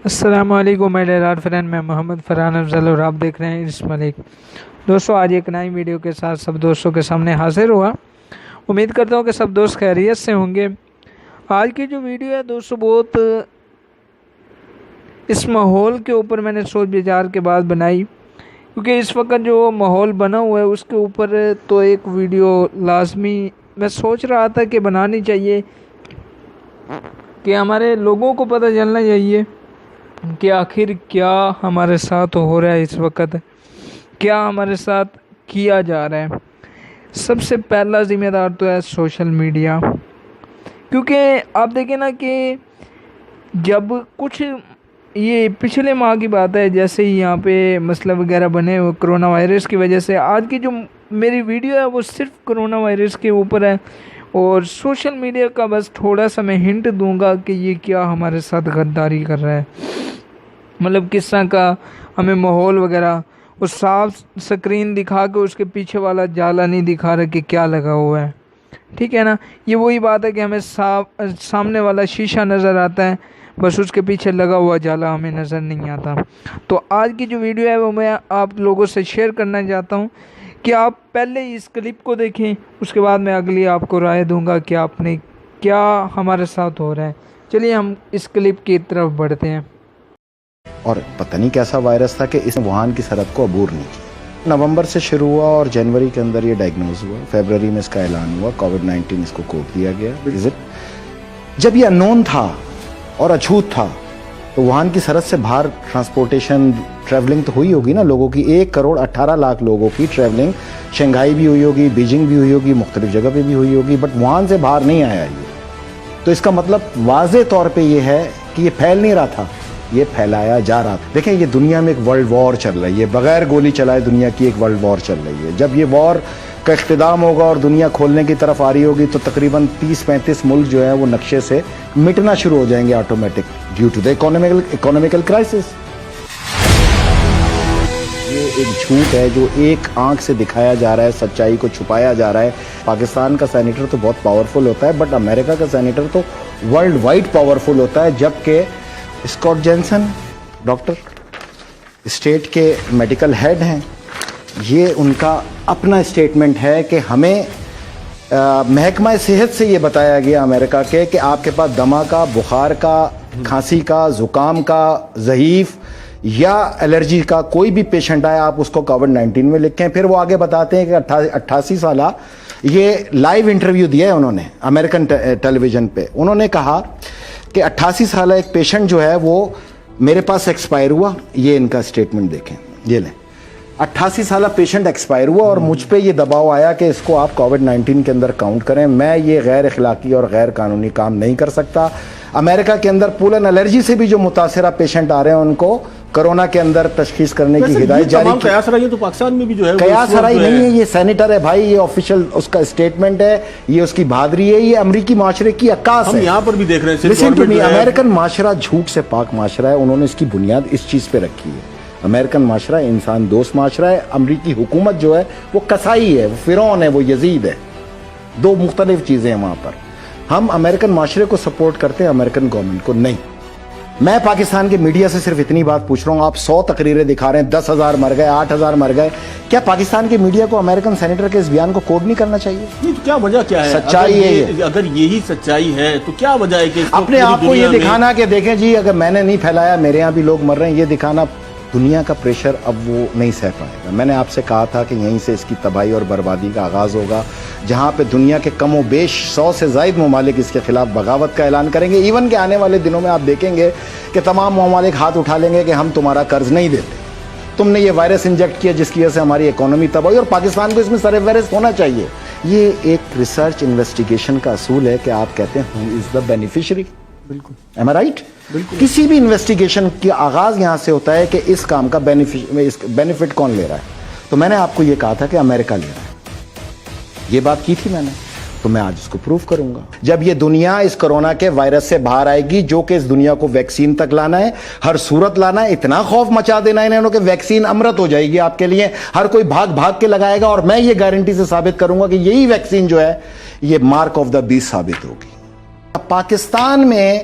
السلام علیکم میرے ڈیئر فرینڈ، میں محمد فرحان افضل اور آپ دیکھ رہے ہیں اس ملک۔ دوستو، آج ایک نئی ویڈیو کے ساتھ سب دوستوں کے سامنے حاضر ہوا۔ امید کرتا ہوں کہ سب دوست خیریت سے ہوں گے۔ آج کی جو ویڈیو ہے دوستو، بہت اس ماحول کے اوپر میں نے سوچ بچار کے بعد بنائی، کیونکہ اس وقت جو ماحول بنا ہوا ہے اس کے اوپر تو ایک ویڈیو لازمی میں سوچ رہا تھا کہ بنانی چاہیے، کہ ہمارے لوگوں کو پتہ چلنا چاہیے کہ آخر کیا ہمارے ساتھ ہو رہا ہے، اس وقت کیا ہمارے ساتھ کیا جا رہا ہے۔ سب سے پہلا ذمہ دار تو ہے سوشل میڈیا، کیونکہ آپ دیکھیں نا کہ جب کچھ یہ پچھلے ماہ کی بات ہے، جیسے ہی یہاں پہ مسئلہ وغیرہ بنے ہوئے کرونا وائرس کی وجہ سے، آج کی جو میری ویڈیو ہے وہ صرف کرونا وائرس کے اوپر ہے، اور سوشل میڈیا کا بس تھوڑا سا میں ہنٹ دوں گا کہ یہ کیا ہمارے ساتھ غداری کر رہا ہے، مطلب کس طرح کا ہمیں ماحول وغیرہ، وہ صاف سکرین دکھا کے اس کے پیچھے والا جالا نہیں دکھا رہا کہ کیا لگا ہوا ہے، ٹھیک ہے نا۔ یہ وہی بات ہے کہ ہمیں سامنے والا شیشہ نظر آتا ہے، بس اس کے پیچھے لگا ہوا جالا ہمیں نظر نہیں آتا۔ تو آج کی جو ویڈیو ہے وہ میں آپ لوگوں سے شیئر کرنا چاہتا ہوں کہ آپ پہلے اس کلپ کو دیکھیں، اس کے بعد میں اگلی آپ کو رائے دوں گا کہ آپ نے کیا ہمارے ساتھ ہو رہا ہے۔ چلیے ہم اس کلپ کی طرف بڑھتے ہیں۔ اور پتہ نہیں کیسا وائرس تھا کہ اس نے ووہان کی سرحد کو عبور نہیں کیا۔ نومبر سے شروع ہوا اور جنوری کے اندر یہ ڈائگنوز ہوا، فیبروری میں اس کا اعلان ہوا، کووڈ-19 اس کو کوڈ دیا گیا۔ جب یہ انون تھا اور اچھوت تھا تو ووہان کی سرحد سے باہر ٹرانسپورٹیشن ٹریولنگ تو ہوئی ہوگی نا لوگوں کی، 1,18,00,000 لوگوں کی ٹریولنگ شنگھائی بھی ہوئی ہوگی، بیجنگ بھی ہوئی ہوگی، مختلف جگہ پہ بھی ہوئی ہوگی، بٹ ووہان سے باہر نہیں آیا یہ۔ تو اس کا مطلب واضح طور پہ یہ ہے کہ یہ پھیل نہیں رہا تھا، یہ پھیلایا جا رہا تھا۔ دیکھیں، یہ دنیا میں ایک ورلڈ وار چل رہی ہے، بغیر گولی چلائے دنیا کی ایک ورلڈ وار چل رہی ہے۔ جب یہ وار کا اختتام ہوگا اور دنیا کھولنے کی طرف آ رہی ہوگی تو تقریباً 30-35 ملک جو ہیں وہ نقشے سے مٹنا شروع ہو جائیں گے automatic, due to the economical crisis. یہ ایک جھوٹ ہے جو ایک آنکھ سے دکھایا جا رہا ہے، سچائی کو چھپایا جا رہا ہے۔ پاکستان کا سینیٹر تو بہت پاورفل ہوتا ہے، بٹ امریکہ کا سینیٹر تو ورلڈ وائڈ پاورفل ہوتا ہے، جبکہ اسکاٹ جینسن ڈاکٹر اسٹیٹ کے میڈیکل ہیڈ ہیں، یہ ان کا اپنا اسٹیٹمنٹ ہے کہ ہمیں محکمہ صحت سے یہ بتایا گیا امریکہ کے کہ آپ کے پاس دمہ کا، بخار کا، کھانسی کا، زکام کا، ضعیف یا الرجی کا کوئی بھی پیشنٹ آئے آپ اس کو کووڈ-19 میں لکھیں۔ پھر وہ آگے بتاتے ہیں کہ 88 سالہ یہ لائیو انٹرویو دیا ہے انہوں نے امریکن ٹیلی ویژن پہ، انہوں نے کہا کہ 88 سالہ ایک پیشنٹ جو ہے وہ میرے پاس ایکسپائر ہوا، یہ ان کا اسٹیٹمنٹ دیکھیں، یہ لیں، 88 سالہ پیشنٹ ایکسپائر ہوا اور مجھ پہ یہ دباؤ آیا کہ اس کو آپ کووڈ-19 کے اندر کاؤنٹ کریں، میں یہ غیر اخلاقی اور غیر قانونی کام نہیں کر سکتا۔ امریکہ کے اندر پولن الرجی سے بھی جو متاثرہ پیشنٹ آ رہے ہیں ان کو کرونا کے اندر تشخیص کرنے کی ہدایت جاری کی۔ قیاس آرائی تو پاکستان میں بھی جو ہے قیاس آرائی نہیں ہے، یہ سینیٹر ہے بھائی، یہ آفیشل اس کا اسٹیٹمنٹ ہے، یہ اس کی بہادری ہے، یہ امریکی معاشرے کی عکاس ہے۔ ہم یہاں پر بھی دیکھ رہے ہیں، لیسن ٹو می، امریکن معاشرہ جھوٹ سے پاک معاشرہ ہے، انہوں نے اس کی بنیاد اس چیز پہ رکھی ہے۔ امریکن معاشرہ انسان دوست معاشرہ ہے، امریکی حکومت جو ہے وہ قصائی ہے، وہ فرعون ہے، وہ یزید ہے، دو مختلف چیزیں ہیں وہاں پر۔ ہم امریکن معاشرے کو سپورٹ کرتے ہیں، امریکن گورنمنٹ کو نہیں۔ میں پاکستان کے میڈیا سے صرف اتنی بات پوچھ رہا ہوں، آپ 100 تقریریں دکھا رہے ہیں، 10,000 مر گئے، 8,000 مر گئے، کیا پاکستان کے میڈیا کو امریکن سینیٹر کے اس بیان کو کوڈ نہیں کرنا چاہیے؟ نہیں تو کیا وجہ کیا ہے؟ سچائی ہے، اگر یہی سچائی ہے تو کیا وجہ ہے کہ اپنے آپ کو یہ دکھانا کہ دیکھیں جی اگر میں نے نہیں پھیلایا، میرے ہاں بھی لوگ مر رہے ہیں، یہ دکھانا دنیا کا پریشر اب وہ نہیں سہ پائے گا۔ میں نے آپ سے کہا تھا کہ یہیں سے اس کی تباہی اور بربادی کا آغاز ہوگا، جہاں پہ دنیا کے کم و بیش 100 سے زائد ممالک اس کے خلاف بغاوت کا اعلان کریں گے۔ ایون کہ آنے والے دنوں میں آپ دیکھیں گے کہ تمام ممالک ہاتھ اٹھا لیں گے کہ ہم تمہارا قرض نہیں دیتے، تم نے یہ وائرس انجیکٹ کیا جس کی وجہ سے ہماری اکانومی تباہی، اور پاکستان کو اس میں سر فہرست ہونا چاہیے۔ یہ ایک ریسرچ انویسٹیگیشن کا اصول ہے کہ آپ کہتے ہیں ہو از دا بینیفیشری، بالکل، ایم آئی رائٹ؟ کسی بھی انویسٹیگیشن کی آغاز یہاں سے ہوتا ہے کہ اس کام کا بینیفٹ کون لے رہا ہے۔ تو میں نے آپ کو یہ کہا تھا کہ امریکہ لے رہا ہے، یہ بات کی تھی میں نے، تو میں آج اس کو پروف کروں گا۔ جب یہ دنیا اس کرونا کے وائرس سے باہر آئے گی، جو کہ اس دنیا کو ویکسین تک لانا ہے، ہر صورت لانا ہے، اتنا خوف مچا دینا ہے انہوں کہ ویکسین امرت ہو جائے گی آپ کے لیے، ہر کوئی بھاگ بھاگ کے لگائے گا، اور میں یہ گارنٹی سے ثابت کروں گا کہ یہی ویکسین جو ہے یہ مارک آف دا بیسٹ ثابت ہوگی۔ پاکستان میں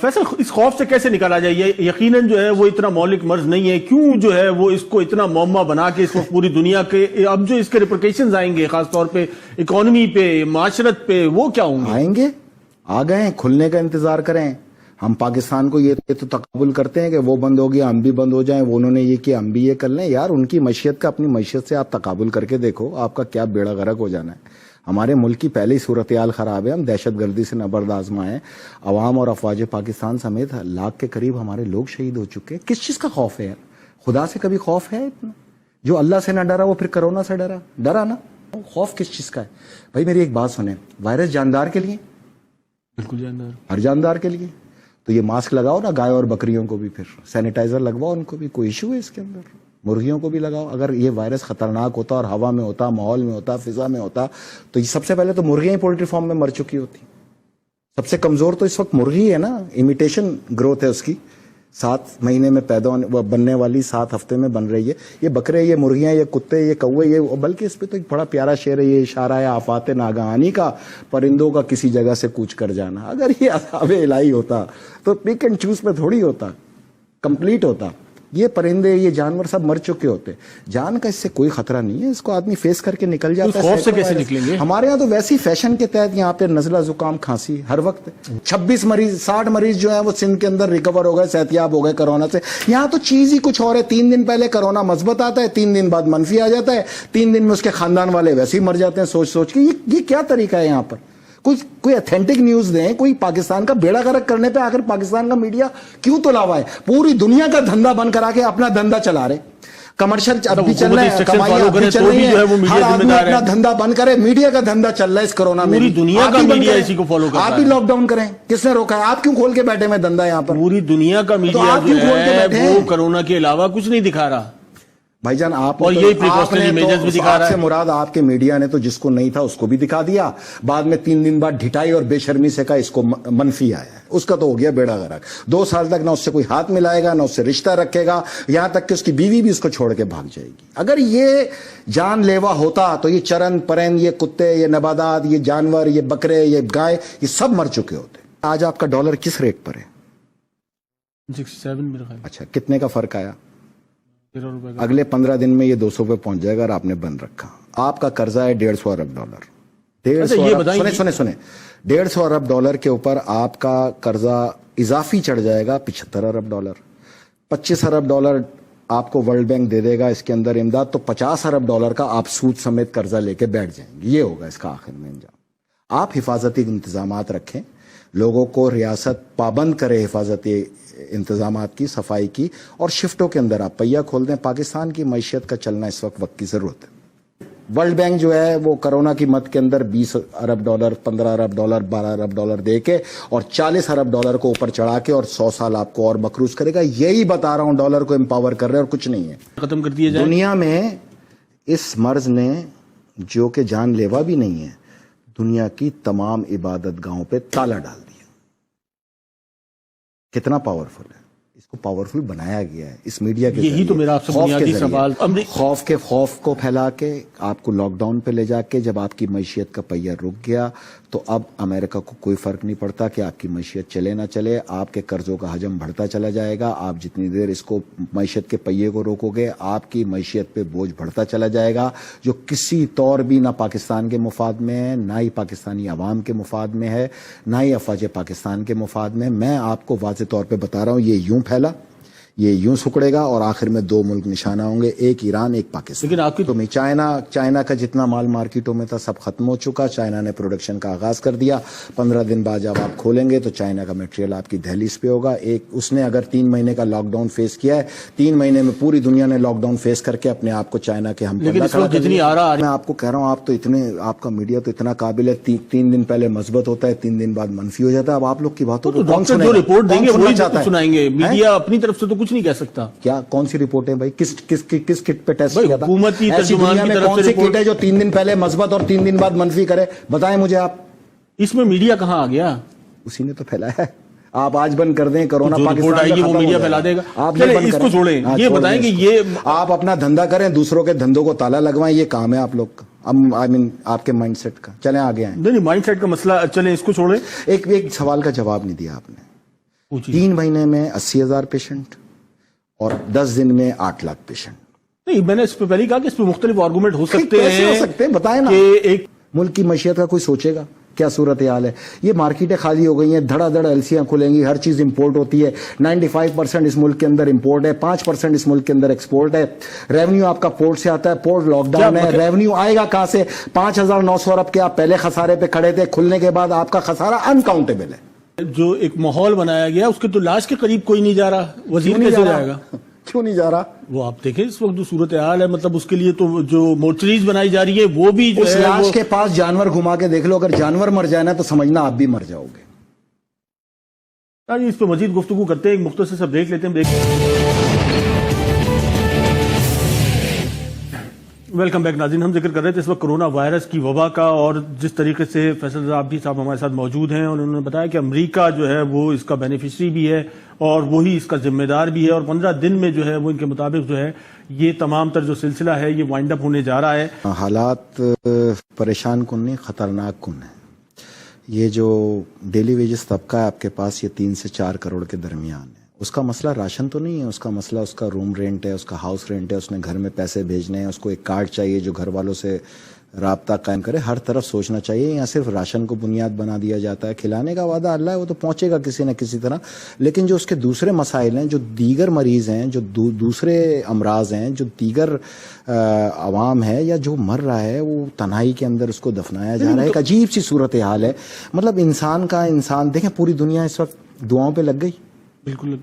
فیصل اس خوف سے کیسے نکالا جائے؟ یہ یقیناً جو ہے وہ اتنا مہلک مرض نہیں ہے، کیوں جو ہے وہ اس کو اتنا معمہ بنا کے اس وقت پوری دنیا کے اب جو اس کے ریپرکیشنز آئیں گے خاص طور پہ اکانومی پہ، معاشرت پہ، وہ کیا ہوں گے؟ آئیں گے، آ گئے، کھلنے کا انتظار کریں. ہم پاکستان کو یہ تو تقابل کرتے ہیں کہ وہ بند ہو گیا ہم بھی بند ہو جائیں، وہ انہوں نے یہ کیا ہم بھی یہ کر لیں. یار ان کی معیشت کا اپنی معیشت سے آپ تقابل کر کے دیکھو، آپ کا کیا بیڑا غرق ہو جانا ہے. ہمارے ملک کی پہلی صورتحال خراب ہے، ہم دہشت گردی سے نبرد آزما ہیں، عوام اور افواج پاکستان سمیت لاکھ کے قریب ہمارے لوگ شہید ہو چکے ہیں. کس چیز کا خوف ہے یار؟ خدا سے کبھی خوف ہے اتنا؟ جو اللہ سے نہ ڈرا وہ پھر کرونا سے ڈرا نا. خوف کس چیز کا ہے بھائی؟ میری ایک بات سنیں، وائرس جاندار کے لیے، بالکل جاندار، ہر جاندار کے لیے. تو یہ ماسک لگاؤ نا گائے اور بکریوں کو بھی، پھر سینیٹائزر لگواؤ ان کو بھی، کوئی ایشو ہے اس کے اندر؟ مرغیوں کو بھی لگاؤ. اگر یہ وائرس خطرناک ہوتا اور ہوا میں ہوتا، ماحول میں ہوتا، فضا میں ہوتا، تو یہ سب سے پہلے تو مرغیاں ہی پولٹری فارم میں مر چکی ہوتی. سب سے کمزور تو اس وقت مرغی ہے نا، امیٹیشن گروتھ ہے اس کی، 7 مہینے میں پیدا بننے والی 7 ہفتے میں بن رہی ہے. یہ بکرے، یہ مرغیاں، یہ کتے، یہ کوے، یہ بلکہ اس پہ تو ایک بڑا پیارا شعر ہے، یہ اشارہ ہے آفات ناگہانی کا، پرندوں کا کسی جگہ سے کوچ کر جانا. اگر یہ عذاب الہی ہوتا تو پک اینڈ چوز پہ تھوڑی ہوتا، کمپلیٹ ہوتا. یہ پرندے، یہ جانور سب مر چکے ہوتے. جان کا اس سے کوئی خطرہ نہیں ہے، اس کو آدمی فیس کر کے نکل جاتا ہے. خوف سے کیسے نکلیں گے؟ ہمارے یہاں تو ویسی فیشن کے تحت یہاں پہ نزلہ زکام کھانسی ہر وقت. 26 مریض 60 مریض جو ہیں وہ سندھ کے اندر ریکور ہو گئے، صحت یاب ہو گئے کرونا سے. یہاں تو چیز ہی کچھ اور ہے. 3 دن پہلے کرونا مثبت آتا ہے، 3 دن بعد منفی آ جاتا ہے، 3 دن میں اس کے خاندان والے ویسے ہی مر جاتے ہیں سوچ سوچ کے. یہ کیا طریقہ ہے یہاں پر؟ کوئی اتھینٹک نیوز دیں، کوئی پاکستان کا بیڑا غرق کرنے پہ آخر پاکستان کا میڈیا کیوں تلا ہوا ہے؟ پوری دنیا کا دھندا بند کرا کے اپنا دھندا چلا رہے. کمرشل اب بھی چل رہا ہے، کمائیاں اب بھی چل رہی ہیں، ہر آدمی اپنا دھندا بند کرے. میڈیا کا دھندا چل رہا ہے اس کرونا میں، پوری دنیا کا میڈیا اسی کو فالو کر رہا ہے. آپ بھی لاک ڈاؤن کریں، کس نے روکا ہے؟ آپ کیوں کھول کے بیٹھے میں دھندا یہاں پر؟ پوری دنیا کا میڈیا جو ہے وہ کرونا کے علاوہ کچھ نہیں دکھا رہا بھائی جان. آپ اور یہی پریکاشنری میجرز بھی دکھا رہا ہے. سے مراد آپ کے میڈیا نے تو جس کو نہیں تھا اس کو بھی دکھا دیا، بعد میں 3 دن بعد ڈھٹائی اور بے شرمی سے کہا اس کو منفی آیا ہے. اس کا تو ہو گیا بیڑا غرق. 2 سال تک نہ اس سے کوئی ہاتھ ملائے گا، نہ اس سے رشتہ رکھے گا، یہاں تک کہ اس کی بیوی بھی اس کو چھوڑ کے بھاگ جائے گی. اگر یہ جان لیوا ہوتا تو یہ چرند پرند، یہ کتے، یہ نباتات، یہ جانور، یہ بکرے، یہ گائے، یہ سب مر چکے ہوتے. آج آپ کا ڈالر کس ریٹ پر ہے؟ 67 میرا خیال. اچھا، کتنے کا فرق آیا؟ اگلے 15 دن میں یہ 200 پہ پہنچ جائے گا اور آپ نے بند رکھا. آپ کا قرضہ ہے $150 ارب. 150 ارب ڈالر کے اوپر آپ کا قرضہ اضافی چڑھ جائے گا $75 ارب. $25 ارب آپ کو ورلڈ بینک دے دے گا اس کے اندر امداد، تو $50 ارب کا آپ سود سمیت قرضہ لے کے بیٹھ جائیں گے. یہ ہوگا اس کا آخر میں انجام. آپ حفاظتی انتظامات رکھیں، لوگوں کو ریاست پابند کرے حفاظتی انتظامات کی، صفائی کی، اور شفٹوں کے اندر آپ پہیہ کھول دیں. پاکستان کی معیشت کا چلنا اس وقت کی ضرورت ہے. ورلڈ بینک جو ہے وہ کرونا کی مد کے اندر $20 ارب، $15 ارب، $12 ارب دے کے اور $40 ارب کو اوپر چڑھا کے اور 100 سال آپ کو اور مقروض کرے گا. یہی بتا رہا ہوں، ڈالر کو امپاور کر رہے اور کچھ نہیں ہے. ختم کر دیا جائے. دنیا میں اس مرض نے، جو کہ جان لیوا بھی نہیں ہے، دنیا کی تمام عبادت گاہوں پہ تالا ڈال دیا. کتنا پاورفل ہے، اس کو پاورفل بنایا گیا ہے اس میڈیا کے. یہی تو میرا آپ سے بنیادی سوال. خوف کو پھیلا کے آپ کو لاک ڈاؤن پہ لے جا کے جب آپ کی معیشت کا پہیہ رک گیا تو اب امریکہ کو کوئی فرق نہیں پڑتا کہ آپ کی معیشت چلے نہ چلے. آپ کے قرضوں کا حجم بڑھتا چلا جائے گا. آپ جتنی دیر اس کو معیشت کے پہیے کو روکو گے، آپ کی معیشت پہ بوجھ بڑھتا چلا جائے گا، جو کسی طور بھی نہ پاکستان کے مفاد میں ہے، نہ ہی پاکستانی عوام کے مفاد میں ہے، نہ ہی افواج پاکستان کے مفاد میں. میں آپ کو واضح طور پہ بتا رہا ہوں، یہ یوں پھیلا، یہ یوں سکڑے گا اور آخر میں 2 ملک نشانہ ہوں گے، ایک ایران، ایک پاکستان. لیکن آپ کی تو میں چائنا کا جتنا مال مارکیٹوں میں تھا سب ختم ہو چکا. چائنا نے پروڈکشن کا آغاز کر دیا. 15 دن بعد جب آپ کھولیں گے تو چائنا کا میٹریل آپ کی دہلیز پہ ہوگا. اس نے اگر 3 مہینے کا لاک ڈاؤن فیس کیا ہے، 3 مہینے میں پوری دنیا نے لاک ڈاؤن فیس کر کے اپنے آپ کو چائنا کے ہم جتنی آ رہا. میں آپ کو کہہ رہا ہوں، آپ کا میڈیا تو اتنا قابل ہے، 3 دن پہلے مثبت ہوتا ہے، 3 دن بعد منفی ہو جاتا ہے. اب آپ لوگ کی باتوں کو کون جو رپورٹ دیں گے وہی سنائیں گے. میڈیا اپنی طرف سے تو کچھ نہیں کہہ سکتا. کیا کون سی رپورٹیں بھائی؟ کس کٹ پہ ٹیسٹ کیا تھا؟ حکومتی ترجمان کی طرف سے کٹ ہے جو 3 دن پہلے مثبت اور 3 دن بعد منفی کرے؟ بتائیں مجھے آپ. اس میں میڈیا کہاں آ گیا؟ اسی نے تو پھیلایا ہے. آپ آج بند کر دیں کرونا پاکستان کا، وہ میڈیا پھیلا دے گا. آپ اس کو چھوڑیں، یہ بتائیں کہ یہ آپ اپنا دھندا کریں، دوسروں کے دھندوں کو تالا لگوائیں. یہ کام ہے آپ لوگ کا، آپ کے مائنڈ سیٹ کا. چلیں آگے آئیں. نہیں، مائنڈ سیٹ کا مسئلہ چلیں اس کو چھوڑیں. ایک سوال کا جواب نہیں دیا آپ نے. 3 مہینے میں 80,000 پیشنٹ اور 10 دن میں 8 لاکھ پیشنٹ. نہیں، میں نے اس پہ پہلے کہا کہ اس پہ مختلف آرگومنٹ ہو سکتے کیسے ہو سکتے ہیں بتائیں نا. کہ ایک ملک کی معیشت کا کوئی سوچے گا کیا صورتحال ہے؟ یہ مارکیٹیں خالی ہو گئی ہیں، دھڑا دھڑ ایلسیاں کھلیں گی، ہر چیز امپورٹ ہوتی ہے. 95% اس ملک کے اندر امپورٹ ہے، 5% اس ملک کے اندر ایکسپورٹ ہے. ریونیو آپ کا پورٹ سے آتا ہے، پورٹ لاک ڈاؤن ہے، ریونیو آئے گا کہاں سے؟ 5,900 ارب کے آپ پہلے خسارے پہ کھڑے تھے، کھلنے کے بعد آپ کا خسارہ انکاؤنٹیبل ہے. جو ایک ماحول بنایا گیا اس کے تو لاش کے قریب کوئی نہیں جا رہا، وزیر کیسے جائے گا؟ کیوں نہیں جا رہا؟ وہ آپ دیکھیں اس وقت جو صورتحال ہے، مطلب اس کے لیے تو جو مورچریز بنائی جا رہی ہے وہ بھی جو اس ہے لاش کے پاس جانور گھما کے دیکھ لو، اگر جانور مر جائے نا تو سمجھنا آپ بھی مر جاؤ گے. اس پہ مزید گفتگو کرتے ہیں، ایک مختصر سا بریک لیتے ہیں. ویلکم بیک ناظرین. ہم ذکر کر رہے تھے اس وقت کرونا وائرس کی وبا کا، اور جس طریقے سے فیصل رضا عابدی صاحب ہمارے ساتھ موجود ہیں، اور انہوں نے بتایا کہ امریکہ جو ہے وہ اس کا بینیفیشری بھی ہے اور وہی اس کا ذمہ دار بھی ہے، اور 15 دن میں جو ہے وہ ان کے مطابق جو ہے یہ تمام تر جو سلسلہ ہے یہ وائنڈ اپ ہونے جا رہا ہے. حالات پریشان کن نہیں، خطرناک کن ہے. یہ جو ڈیلی ویجز طبقہ ہے آپ کے پاس، یہ 3 سے 4 کروڑ کے درمیان ہے. اس کا مسئلہ راشن تو نہیں ہے، اس کا مسئلہ اس کا روم رینٹ ہے، اس کا ہاؤس رینٹ ہے، اس نے گھر میں پیسے بھیجنے ہیں، اس کو ایک کارڈ چاہیے جو گھر والوں سے رابطہ قائم کرے. ہر طرف سوچنا چاہیے. یہاں صرف راشن کو بنیاد بنا دیا جاتا ہے. کھلانے کا وعدہ اللہ ہے، وہ تو پہنچے گا کسی نہ کسی طرح، لیکن جو اس کے دوسرے مسائل ہیں، جو دیگر مریض ہیں، جو دوسرے امراض ہیں، جو دیگر عوام ہے یا جو مر رہا ہے، وہ تنہائی کے اندر اس کو دفنایا جا رہا ہے. ایک عجیب سی صورتحال ہے. مطلب انسان دیکھیں، پوری دنیا اس وقت دعاؤں پہ لگ گئی. بالکل.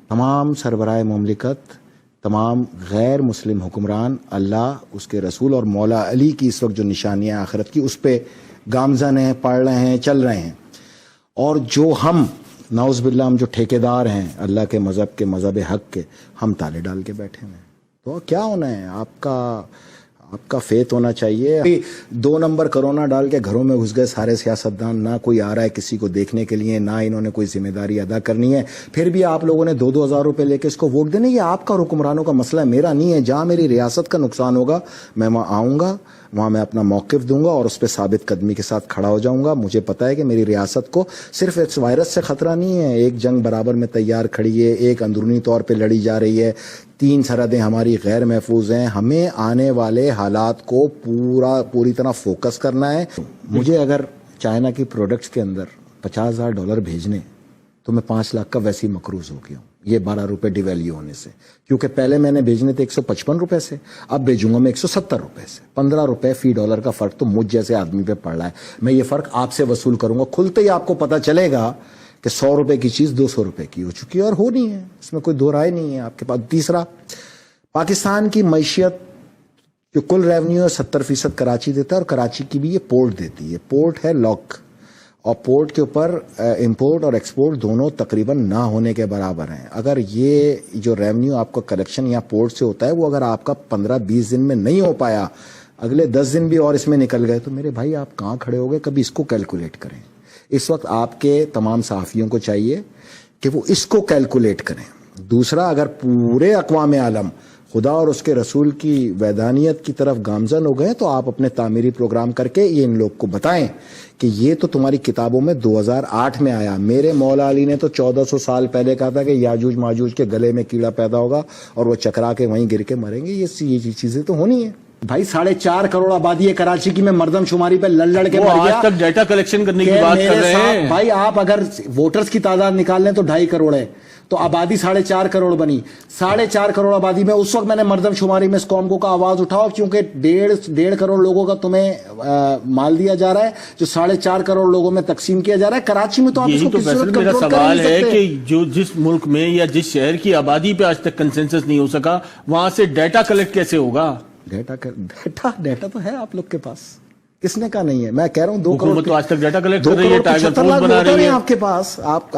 تمام سربراہ مملکت، تمام غیر مسلم حکمران، اللہ، اس کے رسول اور مولا علی کی اس وقت جو نشانیاں آخرت کی، اس پہ گامزن ہیں، پڑھ رہے ہیں، چل رہے ہیں. اور جو ہم نعوذ باللہ ہم جو ٹھیکیدار ہیں اللہ کے مذہب حق کے، ہم تالے ڈال کے بیٹھے ہوئے ہیں. تو کیا ہونا ہے؟ آپ کا فیت ہونا چاہیے. 2 نمبر کرونا ڈال کے گھروں میں گھس گئے سارے سیاستدان، نہ کوئی آ رہا ہے کسی کو دیکھنے کے لیے، نہ انہوں نے کوئی ذمہ داری ادا کرنی ہے. پھر بھی آپ لوگوں نے 2-2 ہزار روپے لے کے اس کو ووٹ دینے. یہ آپ کا حکمرانوں کا مسئلہ ہے، میرا نہیں ہے. جہاں میری ریاست کا نقصان ہوگا میں وہاں آؤں گا، وہاں میں اپنا موقف دوں گا اور اس پہ ثابت قدمی کے ساتھ کھڑا ہو جاؤں گا. مجھے پتا ہے کہ میری ریاست کو صرف اس وائرس سے خطرہ نہیں ہے، ایک جنگ برابر میں تیار کھڑی ہے، ایک اندرونی طور پہ لڑی جا رہی ہے، 3 سرحدیں ہماری غیر محفوظ ہیں. ہمیں آنے والے حالات کو پوری طرح فوکس کرنا ہے. مجھے اگر چائنا کی پروڈکٹس کے اندر $50,000 بھیجنے تو میں 5 لاکھ کا ویسے ہی مقروض ہو گیا ہوں، یہ 12 روپے ڈیویلیو ہونے سے. کیونکہ پہلے میں نے بھیجنے تھے 155 روپے سے، اب بھیجوں گا میں 170 روپے سے. 15 روپے فی ڈالر کا فرق تو مجھ جیسے آدمی پہ پڑ رہا ہے. میں یہ فرق آپ سے وصول کروں گا. کھلتے ہی آپ کو پتا چلے گا کہ 100 روپے کی چیز 200 روپے کی ہو چکی ہے، اور ہونی ہے، اس میں کوئی دو رائے نہیں ہے آپ کے پاس. تیسرا، پاکستان کی معیشت جو کل ریونیو ہے 70% کراچی دیتا ہے، اور کراچی کی بھی یہ پورٹ دیتی ہے. پورٹ ہے لاک، اور پورٹ کے اوپر امپورٹ اور ایکسپورٹ دونوں تقریباً نہ ہونے کے برابر ہیں. اگر یہ جو ریونیو آپ کا کلیکشن یا پورٹ سے ہوتا ہے وہ اگر آپ کا 15-20 دن میں نہیں ہو پایا، اگلے 10 دن بھی اور اس میں نکل گئے، تو میرے بھائی آپ کہاں کھڑے ہو گئے؟ کبھی اس کو کیلکولیٹ کریں. اس وقت آپ کے تمام صحافیوں کو چاہیے کہ وہ اس کو کیلکولیٹ کریں. دوسرا، اگر پورے اقوام عالم خدا اور اس کے رسول کی ویدانیت کی طرف گامزن ہو گئے تو آپ اپنے تعمیری پروگرام کر کے یہ ان لوگ کو بتائیں کہ یہ تو تمہاری کتابوں میں 2008 میں آیا. میرے مولا علی نے تو 1400 سال پہلے کہا تھا کہ یاجوج ماجوج کے گلے میں کیڑا پیدا ہوگا اور وہ چکرا کے وہیں گر کے مریں گے. یہ چیزیں تو ہونی ہیں. بھائی 4.5 کروڑ آبادی ہے کراچی کی، میں مردم شماری پہ لڑ کے مر گیا. آج تک ڈیٹا کلیکشن کرنے کی بات کر رہے ہیں. بھائی آپ اگر ووٹرز کی تعداد نکال لیں تو 2.5 کروڑ ہے، تو آبادی 4.5 کروڑ بنی. 4.5 کروڑ آبادی میں اس وقت میں نے مردم شماری میں اس قوم کو آواز اٹھاؤ، کیونکہ 1.5 کروڑ لوگوں کا تمہیں مال دیا جا رہا ہے جو 4.5 کروڑ لوگوں میں تقسیم کیا جا رہا ہے. کراچی میں تو آپ اس کو کسی صورت میرا کنٹرول کر سوال نہیں ہے سکتے. کہ جو جس ملک میں یا جس شہر کی آبادی پہ آج تک کنسنسس نہیں ہو سکا، وہاں سے ڈیٹا کلیکٹ کیسے ہوگا؟ ڈیٹا تو ہے آپ لوگ کے پاس، کس نے کہا نہیں ہے؟ میں کہہ رہا ہوں 2 کروڑ حکومت تو آج تک ڈیٹا کلیکٹ کر رہی ہے، ٹائیگر فورس بنا رہی ہے. آپ کے پاس آپ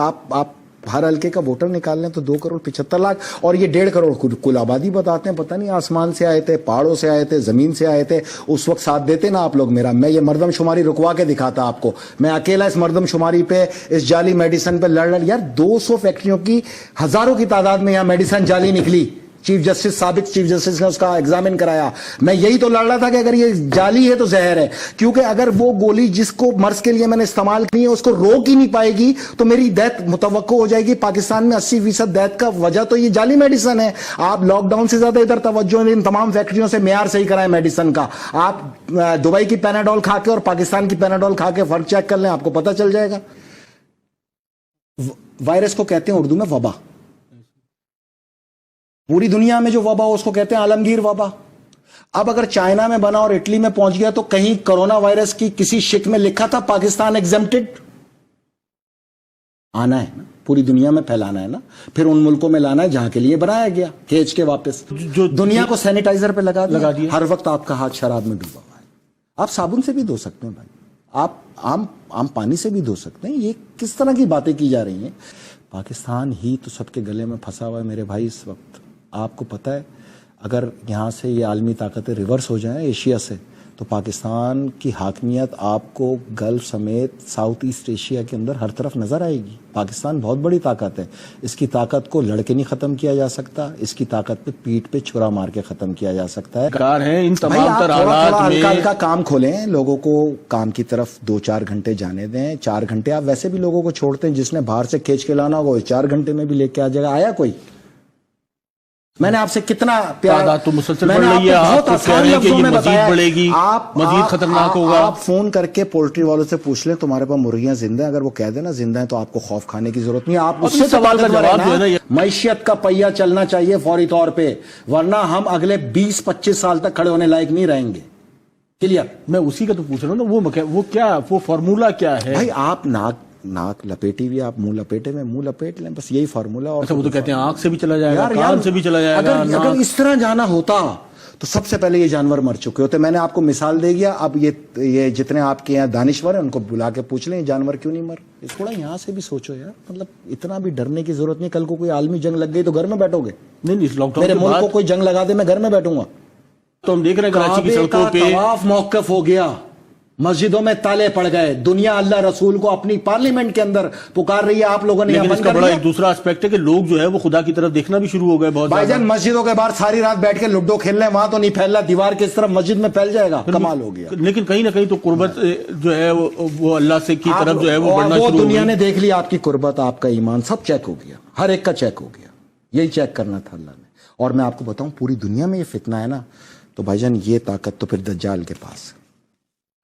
ہر حلقے کا ووٹر نکال لیں تو 2 کروڑ 75 لاکھ، اور یہ 1.5 کروڑ کل آبادی بتاتے ہیں. پتہ نہیں آسمان سے آئے تھے، پہاڑوں سے آئے تھے، زمین سے آئے تھے. اس وقت ساتھ دیتے نا آپ لوگ میرا. میں یہ مردم شماری رکوا کے دکھاتا آپ کو. میں اکیلا اس مردم شماری پہ، اس جعلی میڈیسن پہ لڑ یار 200 فیکٹریوں کی ہزاروں کی تعداد میں یہاں میڈیسن جعلی نکلی. چیف جسٹس سابق چیف جسٹس نے اس کا ایگزامن کرایا. میں یہی تو لڑ رہا تھا کہ اگر یہ جعلی ہے تو زہر ہے, کیونکہ اگر وہ گولی جس کو مرض کے لیے میں نے استعمال کی ہے اس کو روک ہی نہیں پائے گی تو میری ڈیتھ متوقع ہو جائے گی. پاکستان میں 80% ڈیتھ کا وجہ تو یہ جعلی میڈیسن ہے. آپ لاک ڈاؤن سے زیادہ ادھر توجہ ان تمام فیکٹریوں سے معیار صحیح کرائیں میڈیسن کا. آپ دبئی کی پیناڈول کھا کے اور پاکستان کی پیناڈول کھا کے فرق چیک کر لیں, آپ کو پتہ چل جائے گا. وائرس کو کہتے ہیں اردو میں وبا. پوری دنیا میں جو وبا ہو اس کو کہتے ہیں عالمگیر وبا. اب اگر چائنا میں بنا اور اٹلی میں پہنچ گیا تو کہیں کرونا وائرس کی کسی شک میں لکھا تھا پاکستان ایگزمپٹڈ؟ آنا ہے نا, پوری دنیا میں پھیلانا ہے نا, پھر ان ملکوں میں لانا ہے جہاں کے لیے بنایا گیا, کھینچ کے واپس جو دنیا کو سینیٹائزر پہ لگا دیا. ہر وقت آپ کا ہاتھ شراب میں ڈوبا ہوا ہے. آپ صابن سے بھی دھو سکتے ہیں بھائی, آپ عام پانی سے بھی دھو سکتے ہیں. یہ کس طرح کی باتیں کی جا رہی ہیں؟ پاکستان ہی تو سب کے گلے میں پھنسا ہوا ہے میرے بھائی اس وقت. آپ کو پتہ ہے اگر یہاں سے یہ عالمی طاقتیں ریورس ہو جائیں ایشیا سے تو پاکستان کی حاکمیت آپ کو گلف سمیت ساؤتھ ایسٹ ایشیا کے اندر ہر طرف نظر آئے گی. پاکستان بہت بڑی طاقت ہے, اس کی طاقت کو لڑکے نہیں ختم کیا جا سکتا, اس کی طاقت پہ پیٹ پہ چھرا مار کے ختم کیا جا سکتا ہے. ان تمام تر حالات میں ہلکا کام کھولیں, لوگوں کو کام کی طرف 2-4 گھنٹے جانے دیں. 4 گھنٹے آپ ویسے بھی لوگوں کو چھوڑتے ہیں, جس نے باہر سے کھینچ کے لانا ہوگا 4 گھنٹے میں بھی لے کے آ جائے گا. آیا کوئی؟ میں نے آپ سے کتنا پیار, تو مسلسل بڑھ رہی ہے, آپ کہہ رہے ہیں کہ یہ مزید بڑھے گی, مزید خطرناک ہوگا. آپ فون کر کے پولٹری والوں سے پوچھ لیں تمہارے پاس مرغیاں زندہ ہیں, اگر وہ کہہ دیں نا زندہ ہیں تو آپ کو خوف کھانے کی ضرورت نہیں ہے. آپ اس سے سوال کا جواب جو ہے نا, معیشت کا پہیہ چلنا چاہیے فوری طور پہ, ورنہ ہم اگلے 20-25 سال تک کھڑے ہونے لائق نہیں رہیں گے. کلیئر؟ میں اسی کا تو پوچھ رہا ہوں نا, وہ کیا, وہ فارمولا کیا ہے بھائی؟ آپ ناک لپیٹی ہوئی, آپ منہ لپیٹے میں منہ لپیٹ لیں, بس یہی فارمولا. اور وہ تو کہتے ہیں آنکھ سے بھی چلا جائے گا, کان سے بھی چلا جائے گا. اگر اس طرح جانا ہوتا تو سب سے پہلے یہ جانور مر چکے ہوتے. میں نے آپ کو مثال دے گیا. اب یہ جتنے آپ کے یہاں دانشور ہیں ان کو بلا کے پوچھ لیں یہ جانور کیوں نہیں مر. تھوڑا یہاں سے بھی سوچو یار, مطلب اتنا بھی ڈرنے کی ضرورت نہیں. کل کو کوئی عالمی جنگ لگ گئی تو گھر میں بیٹھو گے؟ نہیں, میرے ملک کو کوئی جنگ لگا دے میں گھر میں بیٹھوں گا. تو ہم دیکھ رہے ہیں کراچی کی سڑکوں پہ طواف موقف ہو گیا, مسجدوں میں تالے پڑ گئے, دنیا اللہ رسول کو اپنی پارلیمنٹ کے اندر پکار رہی ہے, آپ لوگوں نے لیکن اس کا بڑا ایک دوسرا اسپیکٹ ہے کہ لوگ جو ہے وہ خدا کی طرف دیکھنا بھی شروع ہو گئے. بہت بھائی جان مسجدوں کے باہر ساری رات بیٹھ کے لڈو کھیل رہے ہیں, وہاں تو نہیں پھیل رہا, دیوار کے اس طرف مسجد میں پھیل جائے گا. کمال ہو گیا. لیکن کہیں نہ کہیں تو قربت جو ہے وہ اللہ سے کی طرف جو ہے وہ بڑھنا شروع ہو گئی. دنیا نے دیکھ لی آپ کی قربت, آپ کا ایمان سب چیک ہو گیا, ہر ایک کا چیک ہو گیا. یہی چیک کرنا تھا اللہ نے. اور میں آپ کو بتاؤں پوری دنیا میں یہ فتنہ ہے نا, تو بھائی جان یہ طاقت تو پھر دجال کے پاس.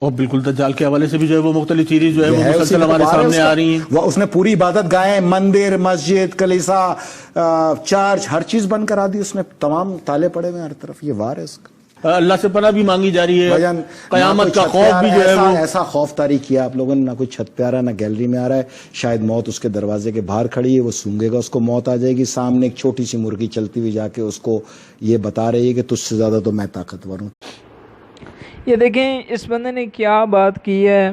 اور بالکل دجال کے حوالے سے بھی جو ہے وہ مختلف چیزیں جو ہے وہ مسلسل ہمارے سامنے آ رہی ہیں. اس نے پوری عبادت گاہیں, مندر, مسجد, کلیسا, چرچ, ہر چیز بند کرا دی اس نے. تمام تالے پڑے ہوئے ہر طرف. یہ وار ہے اس کا. اللہ سے پناہ بھی مانگی جا رہی ہے. قیامت کا خوف بھی جو ہے وہ ایسا خوف طاری کیا آپ لوگوں نے, نہ کوئی چھت پہ آ رہا ہے نہ گیلری میں آ رہا ہے. شاید موت اس کے دروازے کے باہر کھڑی ہے, وہ سونگے گا اس کو موت آ جائے گی. سامنے ایک چھوٹی سی مرغی چلتی ہوئی جا کے اس کو یہ بتا رہی ہے کہ تجھ سے زیادہ تو میں طاقتور ہوں. یہ دیکھیں اس بندے نے کیا بات کی ہے,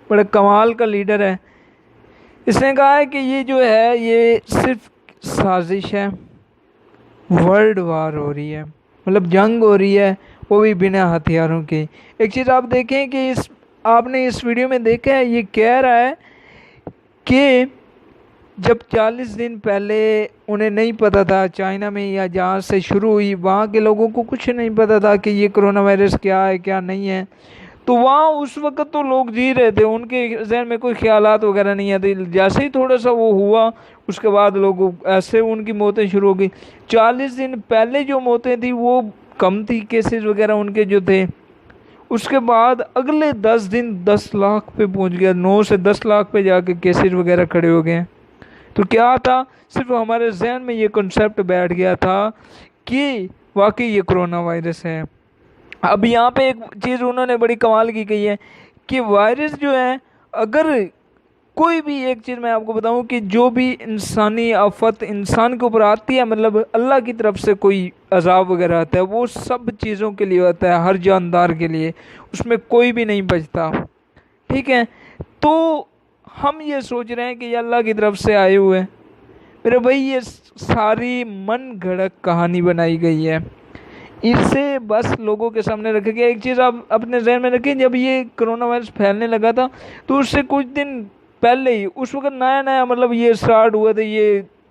بڑا کمال کا لیڈر ہے. اس نے کہا ہے کہ یہ جو ہے یہ صرف سازش ہے, ورلڈ وار ہو رہی ہے, مطلب جنگ ہو رہی ہے, وہ بھی بنا ہتھیاروں کی. ایک چیز آپ دیکھیں کہ آپ نے اس ویڈیو میں دیکھا ہے, یہ کہہ رہا ہے کہ جب 40 دن پہلے انہیں نہیں پتہ تھا چائنا میں یا جہاں سے شروع ہوئی, وہاں کے لوگوں کو کچھ نہیں پتہ تھا کہ یہ کرونا وائرس کیا ہے کیا نہیں ہے, تو وہاں اس وقت تو لوگ جی رہے تھے, ان کے ذہن میں کوئی خیالات وغیرہ نہیں آتے. جیسے ہی تھوڑا سا وہ ہوا اس کے بعد لوگوں ایسے ان کی موتیں شروع ہو گئی. 40 دن پہلے جو موتیں تھیں وہ کم تھی, کیسز وغیرہ ان کے جو تھے. اس کے بعد اگلے 10 دن 10 لاکھ پہ پہنچ گیا, 9 سے 10 لاکھ پہ جا کے کیسز وغیرہ کھڑے ہو گئے. تو کیا تھا, صرف ہمارے ذہن میں یہ کنسیپٹ بیٹھ گیا تھا کہ واقعی یہ کرونا وائرس ہے. اب یہاں پہ ایک چیز انہوں نے بڑی کمال کی کہی ہے کہ وائرس جو ہے, اگر کوئی بھی ایک چیز میں آپ کو بتاؤں کہ جو بھی انسانی آفت انسان کے اوپر آتی ہے, مطلب اللہ کی طرف سے کوئی عذاب وغیرہ آتا ہے, وہ سب چیزوں کے لیے آتا ہے, ہر جاندار کے لیے, اس میں کوئی بھی نہیں بچتا. ٹھیک ہے, تو ہم یہ سوچ رہے ہیں کہ یہ اللہ کی طرف سے آئے ہوئے. میرے بھائی یہ ساری من گھڑت کہانی بنائی گئی ہے, اسے بس لوگوں کے سامنے رکھا گیا. ایک چیز آپ اپنے ذہن میں رکھیں, جب یہ کرونا وائرس پھیلنے لگا تھا تو اس سے کچھ دن پہلے ہی, اس وقت نیا مطلب یہ سٹارٹ ہوا تھا, یہ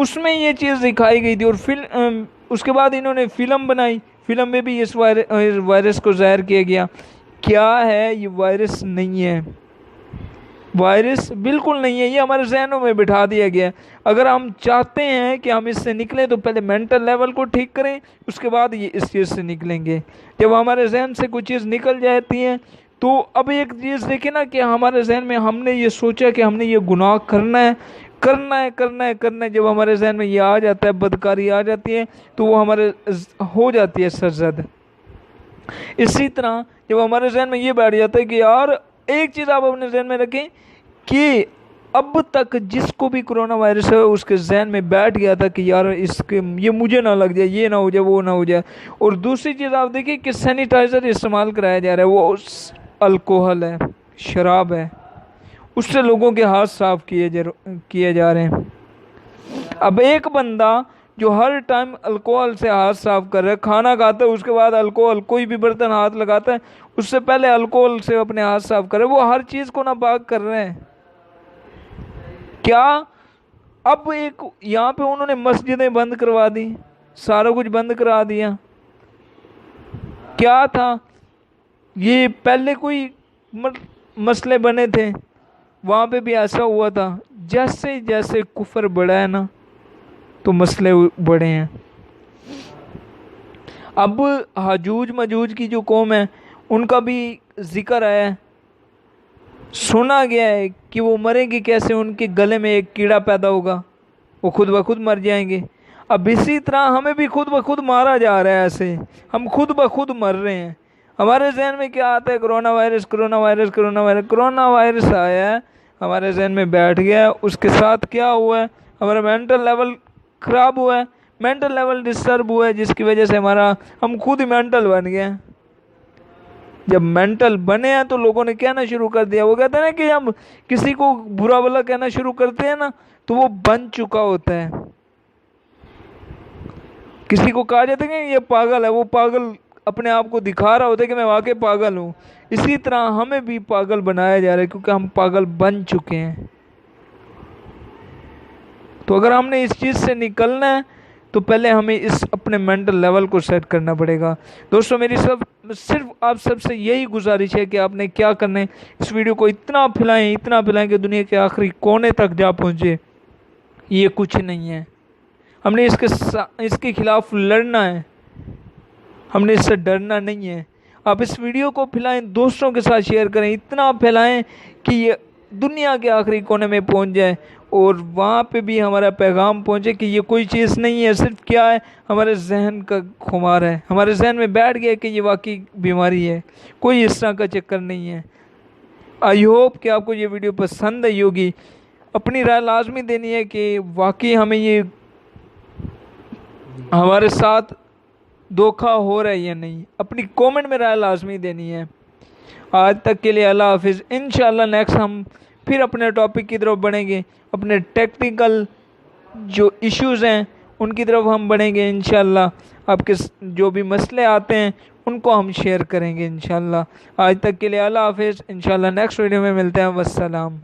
اس میں یہ چیز دکھائی گئی تھی، اور اس کے بعد انہوں نے فلم بنائی، فلم میں بھی اس وائرس کو ظاہر کیا گیا۔ کیا ہے یہ وائرس نہیں ہے، وائرس بالکل نہیں ہے، یہ ہمارے ذہنوں میں بٹھا دیا گیا ہے۔ اگر ہم چاہتے ہیں کہ ہم اس سے نکلیں تو پہلے مینٹل لیول کو ٹھیک کریں، اس کے بعد یہ اس چیز سے نکلیں گے۔ جب ہمارے ذہن سے کوئی چیز نکل جاتی ہے تو اب ایک چیز دیکھیں نا کہ ہمارے ذہن میں ہم نے یہ سوچا کہ ہم نے یہ گناہ کرنا ہے، کرنا ہے کرنا ہے کرنا ہے، جب ہمارے ذہن میں یہ آ جاتا ہے، بدکاری آ جاتی ہے تو وہ ہمارے ہو جاتی ہے سرزد۔ اسی طرح جب ہمارے ذہن میں یہ بیٹھ جاتا ہے کہ یار، ایک چیز آپ اپنے ذہن میں رکھیں کہ اب تک جس کو بھی کرونا وائرس ہے اس کے ذہن میں بیٹھ گیا تھا کہ یار اس کے یہ مجھے نہ لگ جائے، یہ نہ ہو جائے، وہ نہ ہو جائے۔ اور دوسری چیز آپ دیکھیں کہ سینیٹائزر استعمال کرایا جا رہا ہے، وہ الکوہل ہے، شراب ہے، اس سے لوگوں کے ہاتھ صاف کیے جا رہے ہیں۔ اب ایک بندہ جو ہر ٹائم الکوہل سے ہاتھ صاف کر رہا ہے، کھانا کھاتا ہے اس کے بعد الکوہل، کوئی بھی برتن ہاتھ لگاتا ہے اس سے پہلے الکوہل سے اپنے ہاتھ صاف کر رہا ہے، وہ ہر چیز کو ناپاک کر رہے ہیں۔ کیا اب ایک یہاں پہ انہوں نے مسجدیں بند کروا دی، سارا کچھ بند کرا دیا۔ کیا تھا یہ پہلے کوئی مسئلے بنے تھے، وہاں پہ بھی ایسا ہوا تھا۔ جیسے جیسے کفر بڑھا ہے نا تو مسئلے بڑھے ہیں۔ اب حجوج مجوج کی جو قوم ہے ان کا بھی ذکر ہے، سنا گیا ہے کہ وہ مریں گے کیسے، ان کے گلے میں ایک کیڑا پیدا ہوگا، وہ خود بخود مر جائیں گے۔ اب اسی طرح ہمیں بھی خود بخود مارا جا رہا ہے، ایسے ہم خود بخود مر رہے ہیں۔ ہمارے ذہن میں کیا آتا ہے؟ Corona virus, corona virus, corona virus. Corona virus آیا ہے، ہمارے ذہن میں بیٹھ گیا ہے، اس کے ساتھ کیا ہوا ہے؟ ہمارا مینٹل لیول خراب ہوا ہے، مینٹل لیول ڈسٹرب ہوا ہے، جس کی وجہ سے ہم خود ہی مینٹل بن گئے ہیں۔ جب مینٹل بنے ہیں تو لوگوں نے کہنا شروع کر دیا، وہ کہتے ہیں نا کہ ہم کسی کو برا بھلا کہنا شروع کرتے ہیں نا تو وہ بن چکا ہوتا ہے۔ کسی کو کہا جاتا ہے کہ یہ پاگل ہے، وہ پاگل اپنے آپ کو دکھا رہا ہوتا ہے کہ میں واقعی پاگل ہوں۔ اسی طرح ہمیں بھی پاگل بنایا جا رہا ہے کیونکہ ہم پاگل بن چکے ہیں۔ تو اگر ہم نے اس چیز سے نکلنا ہے تو پہلے ہمیں اس اپنے مینٹل لیول کو سیٹ کرنا پڑے گا۔ دوستو میری صرف آپ سب سے یہی گزارش ہے کہ آپ نے کیا کرنا ہے، اس ویڈیو کو اتنا پھیلائیں کہ دنیا کے آخری کونے تک جا پہنچے۔ یہ کچھ نہیں ہے، ہم نے اس کے خلاف لڑنا ہے، ہم نے اس سے ڈرنا نہیں ہے۔ آپ اس ویڈیو کو پھیلائیں، دوستوں کے ساتھ شیئر کریں، اتنا پھیلائیں کہ یہ دنیا کے آخری کونے میں پہنچ جائے اور وہاں پہ بھی ہمارا پیغام پہنچے کہ یہ کوئی چیز نہیں ہے، صرف کیا ہے، ہمارے ذہن کا خمار ہے، ہمارے ذہن میں بیٹھ گیا کہ یہ واقعی بیماری ہے، کوئی اس طرح کا چکر نہیں ہے۔ آئی ہوپ کہ آپ کو یہ ویڈیو پسند آئی ہوگی۔ اپنی رائے لازمی دینی ہے کہ واقعی ہمیں یہ ہمارے ساتھ دھوکہ ہو رہا ہے یا نہیں، اپنی کومنٹ میں رائے لازمی دینی ہے۔ آج تک کے لیے اللہ حافظ۔ انشاءاللہ نیکسٹ ہم پھر اپنے ٹاپک کی طرف بڑھیں گے، اپنے ٹیکنیکل جو ایشوز ہیں ان کی طرف ہم بڑھیں گے انشاءاللہ۔ آپ کے جو بھی مسئلے آتے ہیں ان کو ہم شیئر کریں گے انشاءاللہ۔ آج تک کے لیے اللہ حافظ، انشاءاللہ نیکسٹ ویڈیو میں ملتے ہیں۔ والسلام۔